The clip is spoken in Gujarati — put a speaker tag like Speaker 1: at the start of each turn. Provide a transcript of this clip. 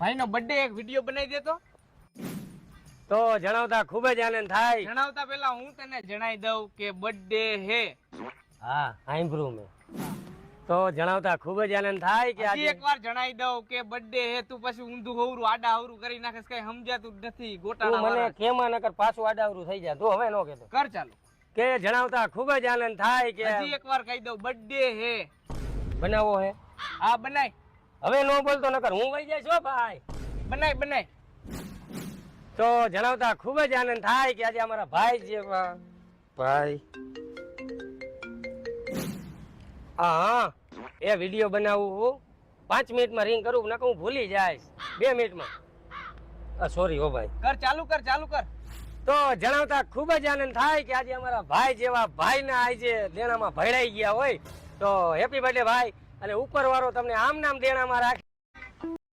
Speaker 1: ભાઈનો બર્થડે એક વિડિયો બનાવી દેતો.
Speaker 2: તો જણાવતા ખૂબ જ આનંદ થાય.
Speaker 1: જણાવતા પહેલા હું તને જણાવી દઉં કે બર્થડે હે.
Speaker 2: હા સાંભળ્યું મેં. તો જણાવતા ખૂબ જ આનંદ થાય કે
Speaker 1: હજી એકવાર જણાવી દઉં કે બર્થડે હે. તું પછી ઊંધું હવરું આડા હવરું કરી નાખેસ, કઈ સમજાતું જ નથી.
Speaker 2: તું
Speaker 1: ગોટાળા
Speaker 2: મને
Speaker 1: વાળા.
Speaker 2: કેમાં નકર પાછું આડાવરું થઈ જાય. તું હવે નો કહેતો
Speaker 1: કર ચાલુ.
Speaker 2: કે જણાવતા ખૂબ જ આનંદ થાય કે
Speaker 1: હજી એકવાર કહી દઉં બર્થડે હે.
Speaker 2: બનાવો હે.
Speaker 1: હા બનાય.
Speaker 2: હવે નો બોલતો નકર હું વઈ જાય છો ભાઈ.
Speaker 1: બનાય બનાય.
Speaker 2: તો જણાવતા ખૂબ જ આનંદ થાય કે આજે અમારા ભાઈ જેવા ભાઈ હા એ વિડીયો બનાવું હું 5 મિનિટમાં રિંગ કરું નકર હું ભૂલી જઈશ 2 મિનિટમાં. સોરી હો ભાઈ.
Speaker 1: કર ચાલુ કર ચાલુ કર.
Speaker 2: તો જણાવતા ખૂબ જ આનંદ થાય કે આજે અમારા ભાઈ જેવા ભાઈના આજે દેણામાં ભળાઈ ગયા હોય. તો હેપી બર્થડે ભાઈ. અને ઉપર વાળો તમને આમ નામ દેણામાં રાખે.